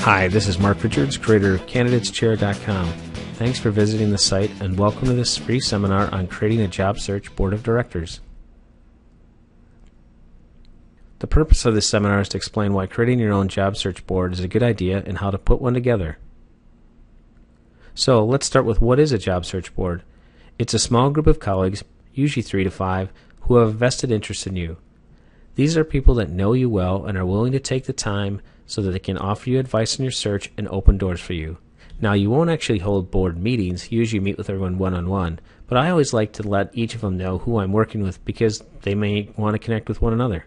Hi, this is Mark Richards, creator of CandidatesChair.com. Thanks for visiting the site and welcome to this free seminar on creating a job search board of directors. The purpose of this seminar is to explain why creating your own job search board is a good idea and how to put one together. So let's start with what is a job search board. It's a small group of colleagues, usually 3 to 5, who have a vested interest in you. These are people that know you well and are willing to take the time so that they can offer you advice in your search and open doors for you. Now, you won't actually hold board meetings. You usually meet with everyone one-on-one, but I always like to let each of them know who I'm working with because they may want to connect with one another.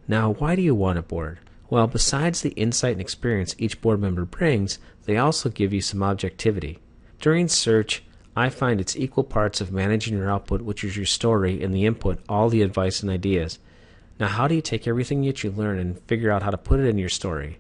Now, why do you want a board? Well, besides the insight and experience each board member brings, they also give you some objectivity. During search, I find it's equal parts of managing your output, which is your story, and the input, all the advice and ideas. Now, how do you take everything that you learn and figure out how to put it in your story?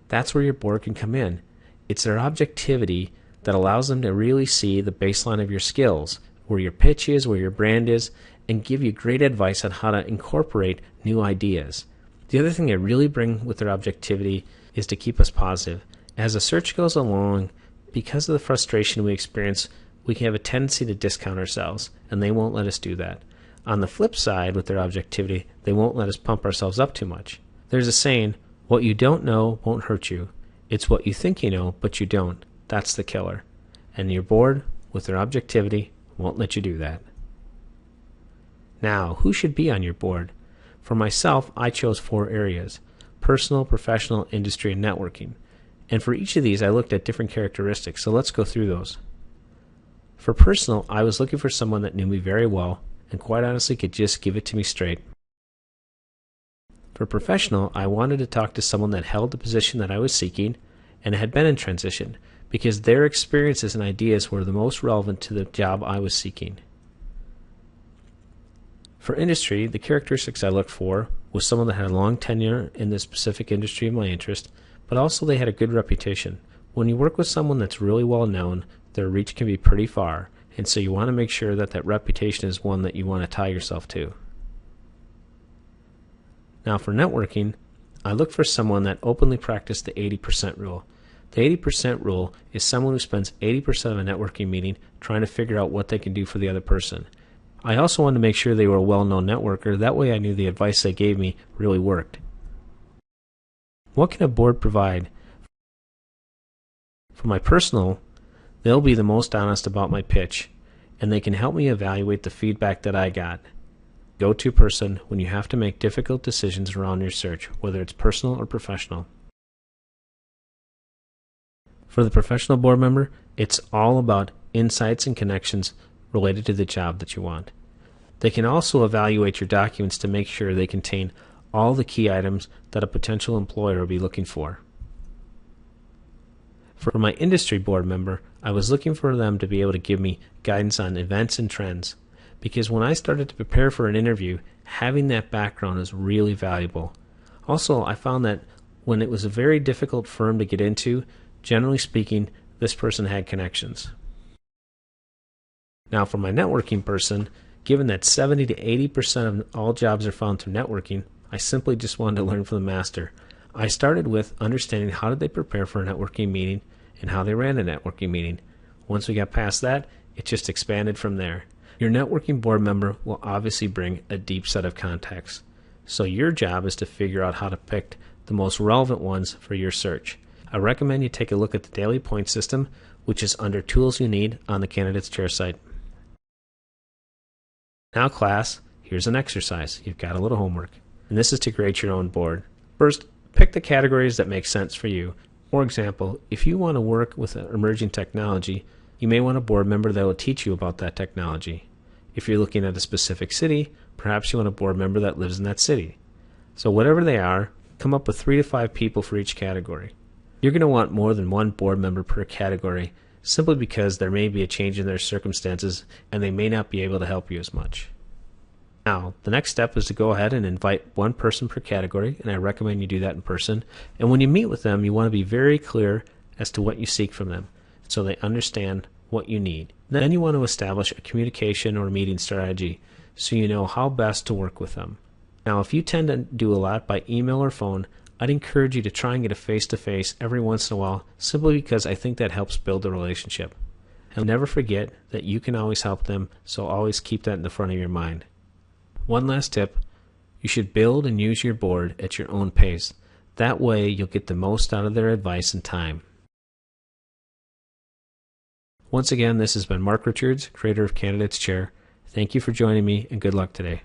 That's where your board can come in. It's their objectivity that allows them to really see the baseline of your skills, where your pitch is, where your brand is, and give you great advice on how to incorporate new ideas. The other thing they really bring with their objectivity is to keep us positive. As the search goes along, because of the frustration we experience, we can have a tendency to discount ourselves, and they won't let us do that. On the flip side, with their objectivity, they won't let us pump ourselves up too much. There's a saying, what you don't know won't hurt you. It's what you think you know, but you don't. That's the killer. And your board, with their objectivity, won't let you do that. Now, who should be on your board? For myself, I chose 4 areas: personal, professional, industry, and networking. And for each of these, I looked at different characteristics, so let's go through those. For personal, I was looking for someone that knew me very well and quite honestly could just give it to me straight. For professional, I wanted to talk to someone that held the position that I was seeking and had been in transition, because their experiences and ideas were the most relevant to the job I was seeking. For industry, the characteristics I looked for was someone that had a long tenure in the specific industry of my interest, but also they had a good reputation. When you work with someone that's really well known, their reach can be pretty far, and so you want to make sure that that reputation is one that you want to tie yourself to. Now for networking, I look for someone that openly practiced the 80% rule. The 80% rule is someone who spends 80% of a networking meeting trying to figure out what they can do for the other person. I also wanted to make sure they were a well-known networker. That way I knew the advice they gave me really worked. What can a board provide? For my personal, they'll be the most honest about my pitch, and they can help me evaluate the feedback that I got. Go-to person when you have to make difficult decisions around your search, whether it's personal or professional. For the professional board member, it's all about insights and connections related to the job that you want. They can also evaluate your documents to make sure they contain all the key items that a potential employer will be looking for. For my industry board member, I was looking for them to be able to give me guidance on events and trends, because when I started to prepare for an interview, having that background is really valuable. Also, I found that when it was a very difficult firm to get into, generally speaking, this person had connections. Now for my networking person, given that 70 to 80% of all jobs are found through networking, I simply just wanted to learn from the master. I started with understanding how did they prepare for a networking meeting and how they ran a networking meeting. Once we got past that, it just expanded from there. Your networking board member will obviously bring a deep set of contacts. So your job is to figure out how to pick the most relevant ones for your search. I recommend you take a look at the Daily Point System, which is under Tools You Need on the Candidates Chair site. Now class, here's an exercise. You've got a little homework. And this is to create your own board. First, pick the categories that make sense for you. For example, if you want to work with emerging technology, you may want a board member that will teach you about that technology. If you're looking at a specific city, perhaps you want a board member that lives in that city. So whatever they are, come up with 3 to 5 people for each category. You're going to want more than one board member per category, simply because there may be a change in their circumstances and they may not be able to help you as much. Now, the next step is to go ahead and invite one person per category, and I recommend you do that in person. And when you meet with them, you want to be very clear as to what you seek from them, so they understand what you need. Then you want to establish a communication or meeting strategy, so you know how best to work with them. Now, if you tend to do a lot by email or phone, I'd encourage you to try and get a face-to-face every once in a while, simply because I think that helps build a relationship. And never forget that you can always help them, so always keep that in the front of your mind. One last tip: you should build and use your board at your own pace. That way you'll get the most out of their advice and time. Once again, this has been Mark Richards, creator of Candidates Chair. Thank you for joining me, and good luck today.